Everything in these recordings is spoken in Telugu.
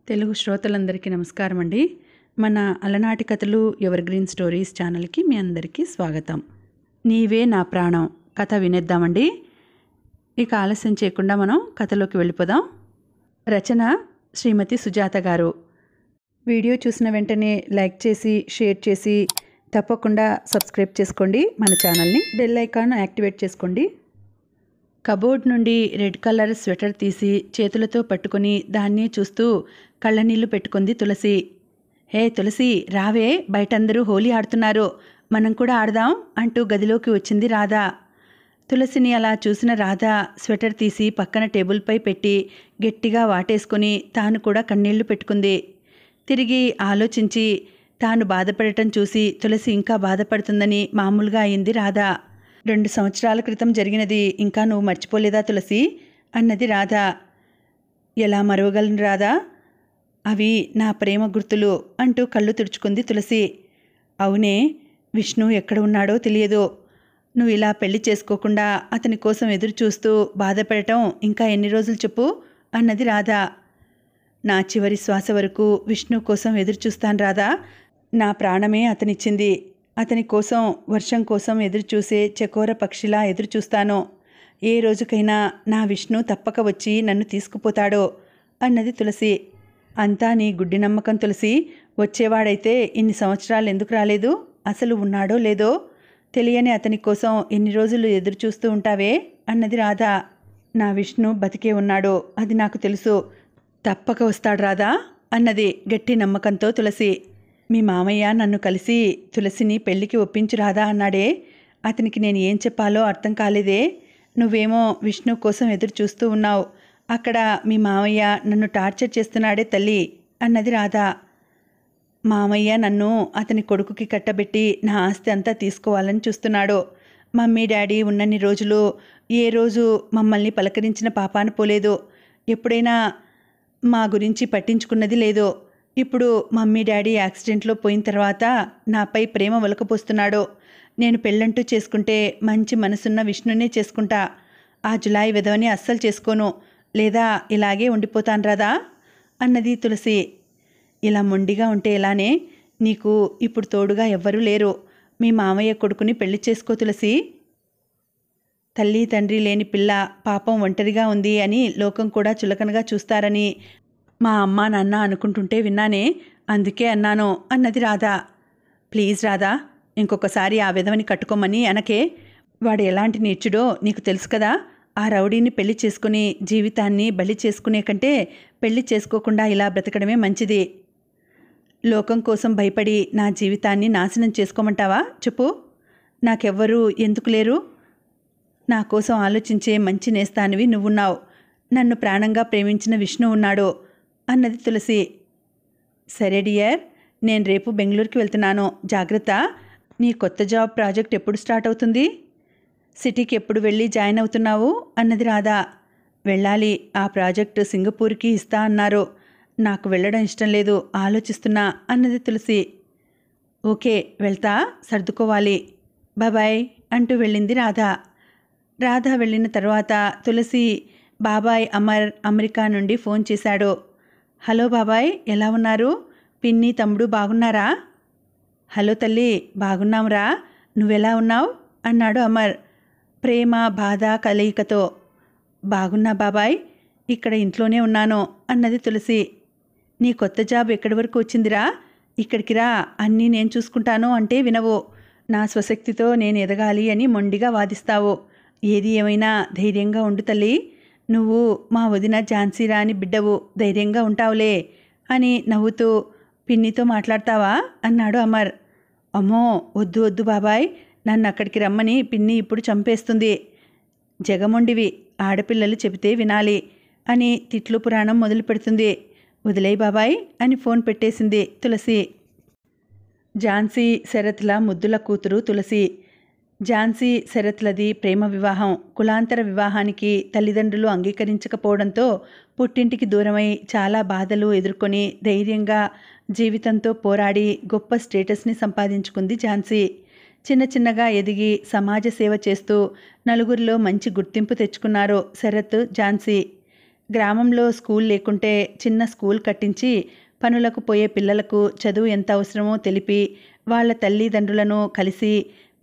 తెలుగు శ్రోతలందరికీ నమస్కారం అండి. మన అలనాటి కథలు ఎవర్ గ్రీన్ స్టోరీస్ ఛానల్కి మీ అందరికీ స్వాగతం. నీవే నా ప్రాణం కథ వినేద్దామండి. ఇక ఆలస్యం చేయకుండా మనం కథలోకి వెళ్ళిపోదాం. రచన శ్రీమతి సుజాత గారు. వీడియో చూసిన వెంటనే లైక్ చేసి షేర్ చేసి తప్పకుండా సబ్స్క్రైబ్ చేసుకోండి. మన ఛానల్ని బెల్ ఐకాన్ యాక్టివేట్ చేసుకోండి. కబోర్డ్ నుండి రెడ్ కలర్ స్వెటర్ తీసి చేతులతో పట్టుకొని దాన్నే చూస్తూ కళ్ళనీళ్లు పెట్టుకుంది తులసి. హే తులసి, రావే, బయటందరూ హోలీ ఆడుతున్నారు, మనం కూడా ఆడదాం అంటూ గదిలోకి వచ్చింది రాధ. తులసిని అలా చూసిన రాధ స్వెటర్ తీసి పక్కన టేబుల్పై పెట్టి గట్టిగా వాటేసుకుని తాను కూడా కన్నీళ్లు పెట్టుకుంది. తిరిగి ఆలోచించి తాను బాధపడటం చూసి తులసి ఇంకా బాధపడుతుందని మామూలుగా అయింది రాధ. 2 సంవత్సరాల క్రితం జరిగినది ఇంకా నువ్వు మర్చిపోలేదా తులసి అన్నది రాధ. ఎలా మరవగలను రాధా, అవి నా ప్రేమ గుర్తులు అంటూ కళ్ళు తుడుచుకుంది తులసి. అవునే, విష్ణు ఎక్కడ ఉన్నాడో తెలియదు. నువ్వు ఇలా పెళ్లి చేసుకోకుండా అతని కోసం ఎదురు చూస్తూ బాధపడటం ఇంకా ఎన్ని రోజులు చెప్పు అన్నది రాధ. నా చివరి శ్వాస వరకు విష్ణు కోసం ఎదురు చూస్తాను రాధా. నా ప్రాణమే అతనిచ్చింది. అతని కోసం, వర్షం కోసం ఎదురుచూసే చకోర పక్షిలా ఎదురుచూస్తాను. ఏ రోజుకైనా నా విష్ణు తప్పక వచ్చి నన్ను తీసుకుపోతాడో అన్నది తులసి. అంతా నీ గుడ్డి నమ్మకం తులసి. వచ్చేవాడైతే ఇన్ని సంవత్సరాలు ఎందుకు రాలేదు? అసలు ఉన్నాడో లేదో తెలియని అతని కోసం ఎన్ని రోజులు ఎదురుచూస్తూ ఉంటావే అన్నది రాధ. నా విష్ణు బతికే ఉన్నాడు, అది నాకు తెలుసు. తప్పక వస్తాడు రాధా అన్నది గట్టి నమ్మకంతో తులసి. మీ మామయ్య నన్ను కలిసి తులసిని పెళ్లికి ఒప్పించు రాదా అన్నాడే. అతనికి నేను ఏం చెప్పాలో అర్థం కాలేదే. నువ్వేమో విష్ణు కోసం ఎదురు చూస్తూ ఉన్నావు, అక్కడ మీ మామయ్య నన్ను టార్చర్ చేస్తున్నాడే తల్లి అన్నది రాధ. మామయ్య నన్ను అతని కొడుకుకి కట్టబెట్టి నా ఆస్తి అంతా తీసుకోవాలని చూస్తున్నాడు. మమ్మీ డాడీ ఉన్నన్ని రోజులు ఏ రోజు మమ్మల్ని పలకరించిన పాపాన పోలేదు. ఎప్పుడైనా మా గురించి పట్టించుకున్నది లేదు. ఇప్పుడు మమ్మీ డాడీ యాక్సిడెంట్లో పోయిన తర్వాత నాపై ప్రేమ ఒలకపోస్తున్నాడు. నేను పెళ్ళంటూ చేసుకుంటే మంచి మనసున్న విష్ణునే చేసుకుంటా. ఆ జులాయి విధవని అస్సలు చేసుకోను, లేదా ఇలాగే ఉండిపోతాను రాదా అన్నది తులసి. ఇలా మొండిగా ఉంటే ఎలానే? నీకు ఇప్పుడు తోడుగా ఎవ్వరూ లేరు. మీ మామయ్య కొడుకుని పెళ్లి చేసుకో తులసి. తల్లి తండ్రి లేని పిల్ల పాపం ఒంటరిగా ఉంది అని లోకం కూడా చులకనగా చూస్తారని మా అమ్మ నాన్న అనుకుంటుంటే విన్నానే, అందుకే అన్నాను అన్నది రాధ. ప్లీజ్ రాధా, ఇంకొకసారి ఆ విధవని కట్టుకోమని అనకే. వాడు ఎలాంటి నీచుడో నీకు తెలుసు కదా. ఆ రౌడీని పెళ్లి చేసుకుని జీవితాన్ని బలి చేసుకునే కంటే పెళ్లి చేసుకోకుండా ఇలా బ్రతకడమే మంచిది. లోకం కోసం భయపడి నా జీవితాన్ని నాశనం చేసుకోమంటావా చెప్పు? నాకెవ్వరూ ఎందుకు లేరు? నా కోసం ఆలోచించే మంచి నేస్తానివి నువ్వున్నావు. నన్ను ప్రాణంగా ప్రేమించిన విష్ణు ఉన్నాడు అన్నది తులసి. సరే డియర్, నేను రేపు బెంగళూరుకి వెళ్తున్నాను, జాగ్రత్త. నీ కొత్త జాబ్ ప్రాజెక్ట్ ఎప్పుడు స్టార్ట్ అవుతుంది? సిటీకి ఎప్పుడు వెళ్ళి జాయిన్ అవుతున్నావు అన్నది రాధ. వెళ్ళాలి, ఆ ప్రాజెక్టు సింగపూర్కి ఇస్తా అన్నారు. నాకు వెళ్ళడం ఇష్టం లేదు, ఆలోచిస్తున్నా అన్నది తులసి. ఓకే వెళ్తా, సర్దుకోవాలి, బాబాయ్ అంటూ వెళ్ళింది రాధ. రాధ వెళ్ళిన తర్వాత తులసి బాబాయ్ అమర్ అమెరికా నుండి ఫోన్ చేశాడు. హలో బాబాయ్, ఎలా ఉన్నారు? పిన్ని తమ్ముడు బాగున్నారా? హలో తల్లి, బాగున్నాంరా, నువ్వెలా ఉన్నావు అన్నాడు అమర్ ప్రేమ బాధ కలయికతో. బాగున్నా బాబాయ్, ఇక్కడ ఇంట్లోనే ఉన్నాను అన్నది తులసి. నీ కొత్త జాబ్ ఎక్కడి వరకు వచ్చిందిరా? ఇక్కడికి రా, అన్నీ నేను చూసుకుంటాను అంటే వినవు. నా స్వశక్తితో నేను ఎదగాలి అని మొండిగా వాదిస్తావు. ఏది ఏమైనా ధైర్యంగా ఉండు తల్లి. నువ్వు మా వదిన ఝాన్సీ రాణి బిడ్డవు, ధైర్యంగా ఉంటావులే అని నవ్వుతూ పిన్నితో మాట్లాడతావా అన్నాడు అమర్. అమ్మో వద్దు వద్దు బాబాయ్, నన్ను అక్కడికి రమ్మని పిన్ని ఇప్పుడు చంపేస్తుంది. జగమొండివి, ఆడపిల్లలు చెబితే వినాలి అని తిట్లు పురాణం మొదలు పెడుతుంది. వదిలేయ్ బాబాయ్ అని ఫోన్ పెట్టేసింది తులసి. ఝాన్సీ శరత్ల ముద్దుల కూతురు తులసి. ఝాన్సీ శరత్లది ప్రేమ వివాహం. కులాంతర వివాహానికి తల్లిదండ్రులు అంగీకరించకపోవడంతో పుట్టింటికి దూరమై చాలా బాధలు ఎదుర్కొని ధైర్యంగా జీవితంతో పోరాడి గొప్ప స్టేటస్ని సంపాదించుకుంది ఝాన్సీ. చిన్న చిన్నగా ఎదిగి సమాజ సేవ చేస్తూ నలుగురిలో మంచి గుర్తింపు తెచ్చుకున్నారు శరత్, ఝాన్సీ. గ్రామంలో స్కూల్ లేకుంటే చిన్న స్కూల్ కట్టించి పనులకు పోయే పిల్లలకు చదువు ఎంత అవసరమో తెలిపి వాళ్ళ తల్లిదండ్రులను కలిసి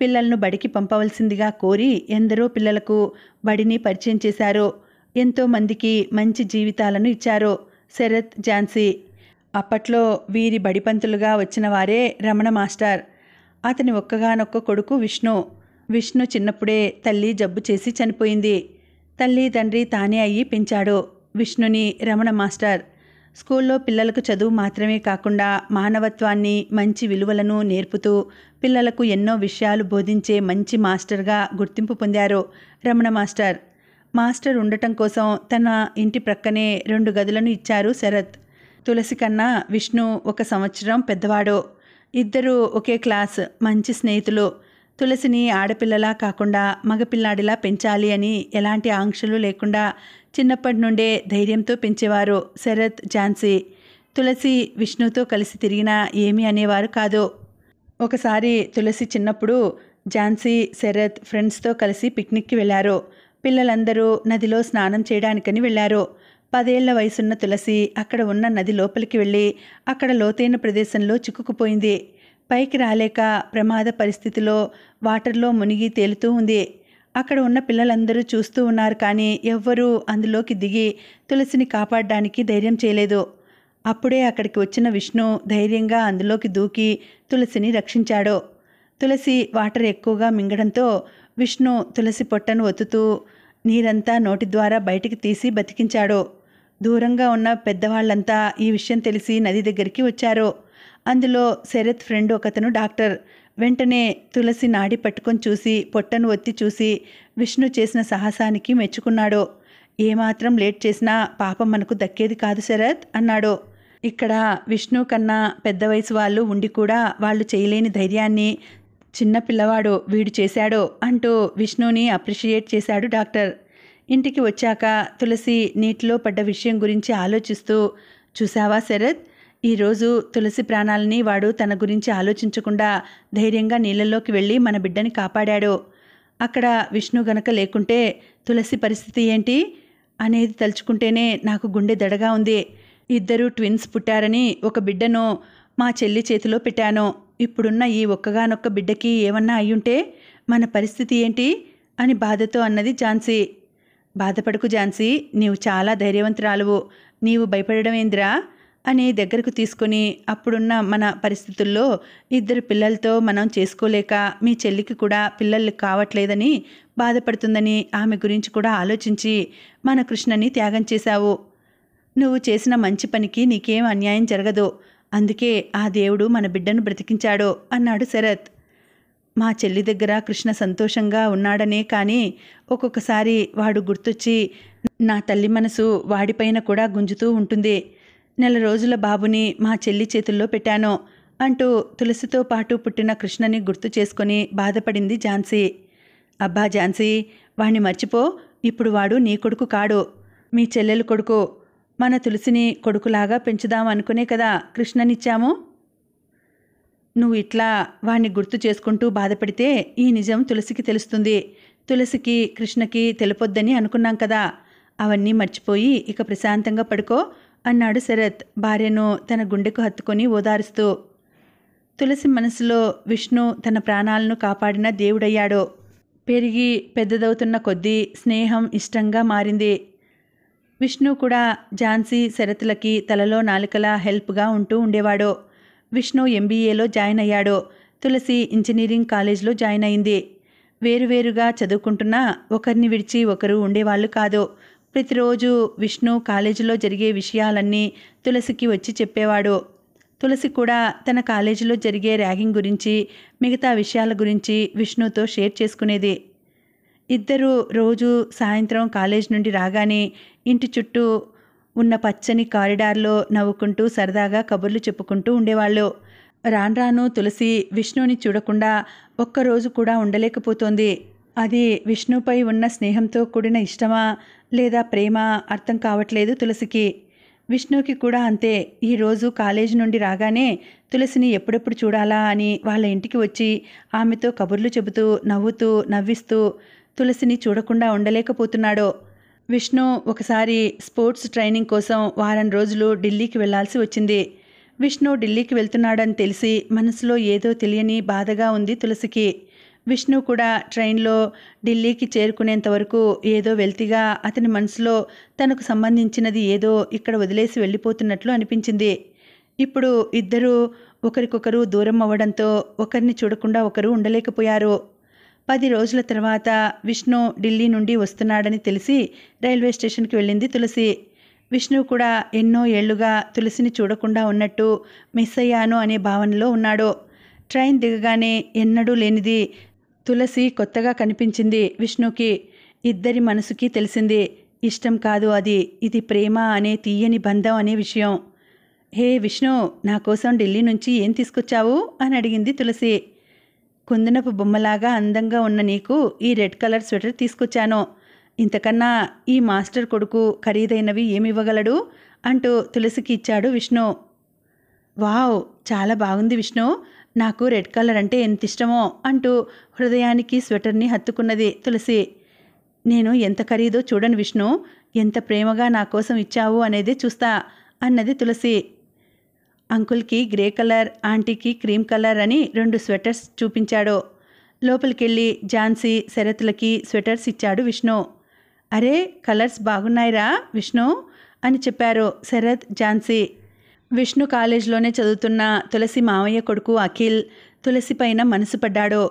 పిల్లలను బడికి పంపవలసిందిగా కోరి ఎందరో పిల్లలకు బడిని పరిచయం చేశారు. ఎంతోమందికి మంచి జీవితాలను ఇచ్చారు శరత్, ఝాన్సీ. అప్పట్లో వీరి బడిపంతులుగా వచ్చిన వారే రమణ మాస్టర్. అతని ఒక్కగానొక్క కొడుకు విష్ణు. విష్ణు చిన్నప్పుడే తల్లి జబ్బు చేసి చనిపోయింది. తల్లి తండ్రి తానే అయ్యి పెంచాడు విష్ణుని రమణ మాస్టర్. స్కూల్లో పిల్లలకు చదువు మాత్రమే కాకుండా మానవత్వాన్ని, మంచి విలువలను నేర్పుతూ పిల్లలకు ఎన్నో విషయాలు బోధించే మంచి మాస్టర్గా గుర్తింపు పొందారు రమణ మాస్టర్. మాస్టర్ ఉండటం కోసం తన ఇంటి ప్రక్కనే 2 గదులను ఇచ్చారు శరత్. తులసి కన్నా విష్ణు 1 సంవత్సరం పెద్దవాడు. ఇద్దరూ ఒకే క్లాస్, మంచి స్నేహితులు. తులసిని ఆడపిల్లలా కాకుండా మగపిల్లాడిలా పెంచాలి అని ఎలాంటి ఆంక్షలు లేకుండా చిన్నప్పటి నుండే ధైర్యంతో పెంచేవారు శరత్, ఝాన్సీ. తులసి విష్ణుతో కలిసి తిరిగినా ఏమీ అనేవారు కాదు. ఒకసారి తులసి చిన్నప్పుడు ఝాన్సీ, శరత్ ఫ్రెండ్స్తో కలిసి పిక్నిక్కి వెళ్ళారు. పిల్లలందరూ నదిలో స్నానం చేయడానికని వెళ్ళారు. 10 ఏళ్ల వయసున్న తులసి అక్కడ ఉన్న నది లోపలికి వెళ్ళి అక్కడ లోతైన ప్రదేశంలో చిక్కుకుపోయింది. పైకి రాలేక ప్రమాద పరిస్థితిలో వాటర్లో మునిగి తేలుతూ ఉంది. అక్కడ ఉన్న పిల్లలందరూ చూస్తూ ఉన్నారు, కానీ ఎవ్వరూ అందులోకి దిగి తులసిని కాపాడడానికి ధైర్యం చేయలేదు. అప్పుడే అక్కడికి వచ్చిన విష్ణు ధైర్యంగా అందులోకి దూకి తులసిని రక్షించాడు. తులసి వాటర్ ఎక్కువగా మింగడంతో విష్ణు తులసి పొట్టను ఒత్తుతూ నీరంతా నోటి ద్వారా బయటికి తీసి బతికించాడు. దూరంగా ఉన్న పెద్దవాళ్లంతా ఈ విషయం తెలిసి నది దగ్గరికి వచ్చారు. అందులో శరత్ ఫ్రెండ్ ఒకతను డాక్టర్. వెంటనే తులసి నాడి పట్టుకొని చూసి పొట్టను ఒత్తి చూసి విష్ణు చేసిన సాహసానికి మెచ్చుకున్నాడు. ఏమాత్రం లేట్ చేసినా పాపం మనకు దక్కేది కాదు శరత్ అన్నాడు. ఇక్కడ విష్ణు కన్నా పెద్ద వయసు వాళ్ళు ఉండి కూడా వాళ్ళు చేయలేని ధైర్యాన్ని చిన్న పిల్లవాడు వీడు చేశాడు అంటూ విష్ణుని అప్రిషియేట్ చేశాడు డాక్టర్. ఇంటికి వచ్చాక తులసి నీటిలో పడ్డ విషయం గురించి ఆలోచిస్తూ, చూసావా శరత్, ఈరోజు తులసి ప్రాణాలని వాడు తన గురించి ఆలోచించకుండా ధైర్యంగా నీళ్ళల్లోకి వెళ్ళి మన బిడ్డని కాపాడాడు. అక్కడ విష్ణు గనక లేకుంటే తులసి పరిస్థితి ఏంటి అనేది తలుచుకుంటేనే నాకు గుండె దడగా ఉంది. 2 ట్విన్స్ పుట్టారని ఒక బిడ్డను మా చెల్లి చేతిలో పెట్టాను. ఇప్పుడున్న ఈ ఒక్కగానొక్క బిడ్డకి ఏమన్నా అయ్యుంటే మన పరిస్థితి ఏంటి అని బాధతో అన్నది ఝాన్సీ. బాధపడకు ఝాన్సీ, నీవు చాలా ధైర్యవంతురాలువు, నీవు భయపడడం ఏందిరా అని దగ్గరకు తీసుకొని, అప్పుడున్న మన పరిస్థితుల్లో 2 పిల్లలతో మనం చేసుకోలేక మీ చెల్లికి కూడా పిల్లలు కావట్లేదని బాధపడుతుందని ఆమె గురించి కూడా ఆలోచించి మన కృష్ణని త్యాగం చేశావు. నువ్వు చేసిన మంచి పనికి నీకేం అన్యాయం జరగదు. అందుకే ఆ దేవుడు మన బిడ్డను బ్రతికించాడు అన్నాడు శరత్. మా చెల్లి దగ్గర కృష్ణ సంతోషంగా ఉన్నాడనే కానీ ఒక్కొక్కసారి వాడు గుర్తొచ్చి నా తల్లి మనసు వాడిపైన కూడా గుంజుతూ ఉంటుంది. 4 రోజుల బాబుని మా చెల్లి చేతుల్లో పెట్టాను అంటూ తులసితో పాటు పుట్టిన కృష్ణని గుర్తు చేసుకొని బాధపడింది ఝాన్సీ. అబ్బా ఝాన్సీ, వాణ్ణి మర్చిపో. ఇప్పుడు వాడు నీ కొడుకు కాడు, మీ చెల్లెలు కొడుకు. మన తులసిని కొడుకులాగా పెంచుదాం అనుకునే కదా కృష్ణనిచ్చాము. నువ్వు ఇట్లా వాణ్ణి గుర్తు చేసుకుంటూ బాధపడితే ఈ నిజం తులసికి తెలుస్తుంది. తులసికి కృష్ణకి తెలుపొద్దని అనుకున్నాం కదా. అవన్నీ మర్చిపోయి ఇక ప్రశాంతంగా పడుకో అన్నాడు శరత్ భార్యను తన గుండెకు హత్తుకొని ఓదారుస్తూ. తులసి మనసులో విష్ణు తన ప్రాణాలను కాపాడిన దేవుడయ్యాడు. పెరిగి పెద్దదవుతున్న కొద్దీ స్నేహం ఇష్టంగా మారింది. విష్ణు కూడా ఝాన్సీ, శరత్లకి తలలో నాలుకలా హెల్ప్గా ఉంటూ ఉండేవాడు. విష్ణు MBAలో జాయిన్ అయ్యాడు. తులసి ఇంజనీరింగ్ కాలేజ్లో జాయిన్ అయింది. వేరువేరుగా చదువుకుంటున్నా ఒకరిని విడిచి ఒకరు ఉండేవాళ్ళు కాదు. ప్రతిరోజు విష్ణు కాలేజీలో జరిగే విషయాలన్నీ తులసికి వచ్చి చెప్పేవాడు. తులసి కూడా తన కాలేజీలో జరిగే ర్యాగింగ్ గురించి, మిగతా విషయాల గురించి విష్ణుతో షేర్ చేసుకునేది. ఇద్దరూ రోజు సాయంత్రం కాలేజ్ నుండి రాగానే ఇంటి చుట్టూ ఉన్న పచ్చని కారిడార్లో నవ్వుకుంటూ సరదాగా కబుర్లు చెప్పుకుంటూ ఉండేవాళ్ళు. రాను తులసి విష్ణుని చూడకుండా ఒక్కరోజు కూడా ఉండలేకపోతోంది. అది విష్ణుపై ఉన్న స్నేహంతో కూడిన ఇష్టమా లేదా ప్రేమ అర్థం కావట్లేదు తులసికి. విష్ణుకి కూడా అంతే. ఈరోజు కాలేజీ నుండి రాగానే తులసిని ఎప్పుడెప్పుడు చూడాలా అని వాళ్ళ ఇంటికి వచ్చి ఆమెతో కబుర్లు చెబుతూ నవ్వుతూ నవ్విస్తూ తులసిని చూడకుండా ఉండలేకపోతున్నాడు. విష్ణు ఒకసారి స్పోర్ట్స్ ట్రైనింగ్ కోసం వారం రోజులు ఢిల్లీకి వెళ్లాల్సి వచ్చింది. విష్ణు ఢిల్లీకి వెళ్తున్నాడని తెలిసి మనసులో ఏదో తెలియని బాధగా ఉంది తులసికి. విష్ణు కూడా ట్రైన్లో ఢిల్లీకి చేరుకునేంత వరకు ఏదో వెల్తిగా అతని మనసులో తనకు సంబంధించినది ఏదో ఇక్కడ వదిలేసి వెళ్ళిపోతున్నట్లు అనిపించింది. ఇప్పుడు ఇద్దరూ ఒకరికొకరు దూరం అవ్వడంతో ఒకరిని చూడకుండా ఒకరు ఉండలేకపోయారు. 10 రోజుల తర్వాత విష్ణు ఢిల్లీ నుండి వస్తున్నాడని తెలిసి రైల్వే స్టేషన్కి వెళ్ళింది తులసి. విష్ణు కూడా ఎన్నో ఏళ్లుగా తులసిని చూడకుండా ఉన్నట్టు మిస్ అయ్యాను అనే భావనలో ఉన్నాడు. ట్రైన్ దిగగానే ఎన్నడూ లేనిది తులసి కొత్తగా కనిపించింది విష్ణుకి. ఇద్దరి మనసుకి తెలిసింది, ఇష్టం కాదు అది, ఇది ప్రేమ అనే తీయని బంధం అనే విషయం. హే విష్ణు, నా కోసం ఢిల్లీ నుంచి ఏం తీసుకొచ్చావు అని అడిగింది తులసి. కుందనపు బొమ్మలాగా అందంగా ఉన్న నీకు ఈ రెడ్ కలర్ స్వెటర్ తీసుకొచ్చాను. ఇంతకన్నా ఈ మాస్టర్ కొడుకు ఖరీదైనవి ఏమివ్వగలడు అంటూ తులసికి ఇచ్చాడు విష్ణు. వావ్, చాలా బాగుంది విష్ణు, నాకు రెడ్ కలర్ అంటే ఎంత ఇష్టమో అంటూ హృదయానికి స్వెటర్ని హత్తుకున్నది తులసి. నేను ఎంత ఖరీదో చూడను విష్ణు, ఎంత ప్రేమగా నా కోసం ఇచ్చావు అనేదే చూస్తా అన్నది తులసి. అంకుల్కి గ్రే కలర్, ఆంటీకి క్రీమ్ కలర్ అని 2 స్వెటర్స్ చూపించాడు. లోపలికెళ్ళి ఝాన్సీ, శరత్లకి స్వెటర్స్ ఇచ్చాడు విష్ణు. అరే, కలర్స్ బాగున్నాయిరా విష్ణు అని చెప్పారు శరత్, ఝాన్సీ. విష్ణు కాలేజ్లోనే చదువుతున్న తులసి మావయ్య కొడుకు అఖిల్ తులసి పైన మనసు పడ్డాడు.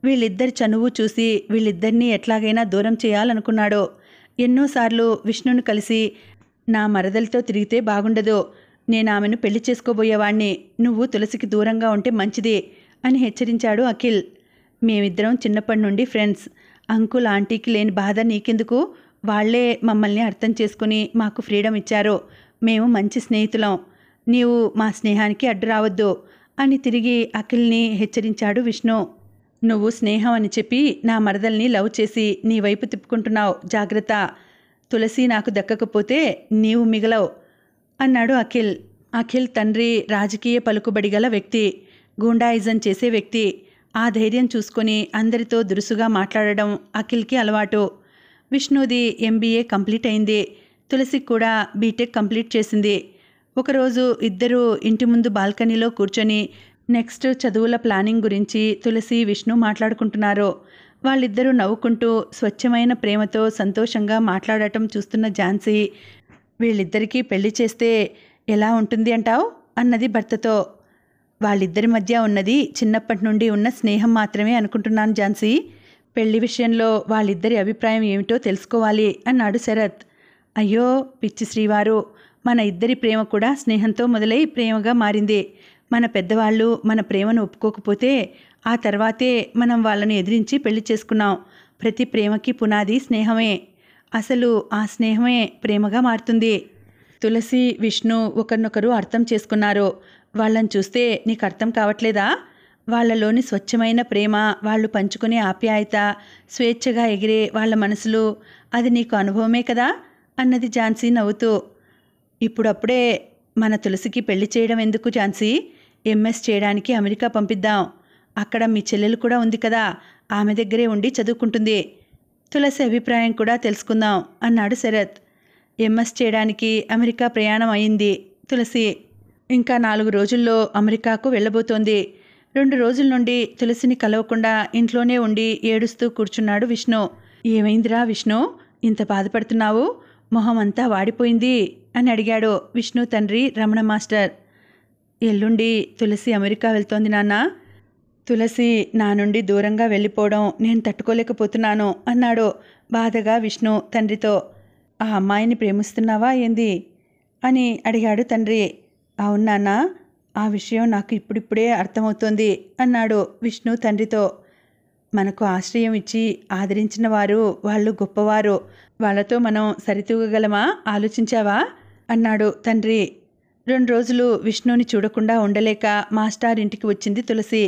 వీళ్ళిద్దరి చనువు చూసి వీళ్ళిద్దరినీ ఎట్లాగైనా దూరం చేయాలనుకున్నాడు. ఎన్నోసార్లు విష్ణును కలిసి, నా మరదలతో తిరిగితే బాగుండదు, నేను ఆమెను పెళ్లి చేసుకోబోయేవాణ్ణి, నువ్వు తులసికి దూరంగా ఉంటే మంచిది అని హెచ్చరించాడు అఖిల్. మేమిద్దరం చిన్నప్పటి నుండి ఫ్రెండ్స్, అంకుల్ ఆంటీకి లేని బాధ నీకెందుకు, వాళ్లే మమ్మల్ని అర్థం చేసుకుని మాకు ఫ్రీడమ్ ఇచ్చారు, మేము మంచి స్నేహితులం, నీవు మా స్నేహానికి అడ్డు రావద్దు అని తిరిగి అఖిల్ని హెచ్చరించాడు విష్ణు. నువ్వు స్నేహం అని చెప్పి నా మరదల్ని లవ్ చేసి నీ వైపు తిప్పుకుంటున్నావు, జాగ్రత్త, తులసి నాకు దక్కకపోతే నీవు మిగలవు అన్నాడు అఖిల్. అఖిల్ తండ్రి రాజకీయ పలుకుబడి గల వ్యక్తి, గూండాయిజం చేసే వ్యక్తి. ఆ ధైర్యం చూసుకొని అందరితో దురుసుగా మాట్లాడడం అఖిల్కి అలవాటు. విష్ణుది MBA కంప్లీట్ అయింది, తులసికి కూడా బీటెక్ కంప్లీట్ చేసింది. ఒకరోజు ఇద్దరూ ఇంటి ముందు బాల్కనీలో కూర్చొని నెక్స్ట్ చదువుల ప్లానింగ్ గురించి తులసి, విష్ణు మాట్లాడుకుంటున్నారు. వాళ్ళిద్దరూ నవ్వుకుంటూ స్వచ్ఛమైన ప్రేమతో సంతోషంగా మాట్లాడటం చూస్తున్న ఝాన్సీ, వీళ్ళిద్దరికీ పెళ్లి చేస్తే ఎలా ఉంటుంది అంటావు అన్నది భర్తతో. వాళ్ళిద్దరి మధ్య ఉన్నది చిన్నప్పటి నుండి ఉన్న స్నేహం మాత్రమే అనుకుంటున్నాను ఝాన్సీ, పెళ్లి విషయంలో వాళ్ళిద్దరి అభిప్రాయం ఏమిటో తెలుసుకోవాలి అన్నాడు శరత్. అయ్యో పిచ్చి శ్రీవారు, మన ఇద్దరి ప్రేమ కూడా స్నేహంతో మొదలై ప్రేమగా మారింది. మన పెద్దవాళ్ళు మన ప్రేమను ఒప్పుకోకపోతే ఆ తర్వాతే మనం వాళ్ళని ఎదిరించి పెళ్లి చేసుకున్నాం. ప్రతి ప్రేమకి పునాది స్నేహమే, అసలు ఆ స్నేహమే ప్రేమగా మారుతుంది. తులసి, విష్ణు ఒకరినొకరు అర్థం చేసుకున్నారు. వాళ్ళని చూస్తే నీకు అర్థం కావట్లేదా? వాళ్ళలోని స్వచ్ఛమైన ప్రేమ, వాళ్ళు పంచుకునే ఆప్యాయత, స్వేచ్ఛగా ఎగిరే వాళ్ళ మనసులు, అది నీకు అనుభవమే కదా అన్నది ఝాన్సీ నవ్వుతూ. ఇప్పుడప్పుడే మన తులసికి పెళ్లి చేయడం ఎందుకు ఝాన్సీ, MS చేయడానికి అమెరికా పంపిద్దాం, అక్కడ మీ చెల్లెలు కూడా ఉంది కదా, ఆమె దగ్గరే ఉండి చదువుకుంటుంది, తులసి అభిప్రాయం కూడా తెలుసుకుందాం అన్నాడు శరత్. MS చేయడానికి అమెరికా ప్రయాణం అయింది తులసి. ఇంకా 4 రోజుల్లో అమెరికాకు వెళ్ళబోతోంది. 2 రోజుల నుండి తులసిని కలవకుండా ఇంట్లోనే ఉండి ఏడుస్తూ కూర్చున్నాడు విష్ణు. ఏమైందిరా విష్ణు, ఇంత బాధపడుతున్నావు, మొహం అంతా వాడిపోయింది అని అడిగాడు విష్ణు తండ్రి రమణ మాస్టర్. ఎల్లుండి తులసి అమెరికా వెళ్తోంది నాన్న, తులసి నా నుండి దూరంగా వెళ్ళిపోవడం నేను తట్టుకోలేకపోతున్నాను అన్నాడు బాధగా విష్ణు తండ్రితో. ఆ అమ్మాయిని ప్రేమిస్తున్నావా ఏంది అని అడిగాడు తండ్రి. అవును నాన్న, ఆ విషయం నాకు ఇప్పుడిప్పుడే అర్థమవుతోంది అన్నాడు విష్ణు తండ్రితో. మనకు ఆశ్రయం ఇచ్చి ఆదరించిన వారు, వాళ్ళు గొప్పవారు, వాళ్ళతో మనం సరితూగగలమా ఆలోచించావా అన్నాడు తండ్రి. 2 రోజులు విష్ణుని చూడకుండా ఉండలేక మాస్టార్ ఇంటికి వచ్చింది తులసి.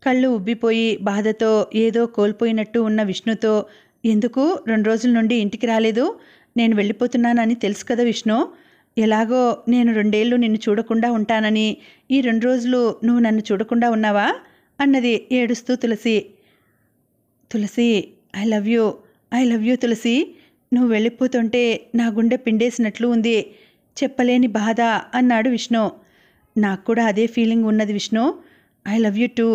కళ్ళు ఉబ్బిపోయి బాధతో ఏదో కోల్పోయినట్టు ఉన్న విష్ణుతో, ఎందుకు 2 రోజుల నుండి ఇంటికి రాలేదు, నేను వెళ్ళిపోతున్నానని తెలుసు కదా విష్ణు, ఎలాగో నేను 2 ఏళ్ళు నిన్ను చూడకుండా ఉంటానని ఈ 2 రోజులు నువ్వు నన్ను చూడకుండా ఉన్నావా అన్నది ఏడుస్తూ తులసి. తులసి, ఐ లవ్ యూ తులసి, నువ్వు వెళ్ళిపోతుంటే నా గుండె పిండేసినట్లు ఉంది. చెప్పలేని బాధ అన్నాడు విష్ణు. నాకు కూడా అదే ఫీలింగ్ ఉన్నది Vishnu. I love you two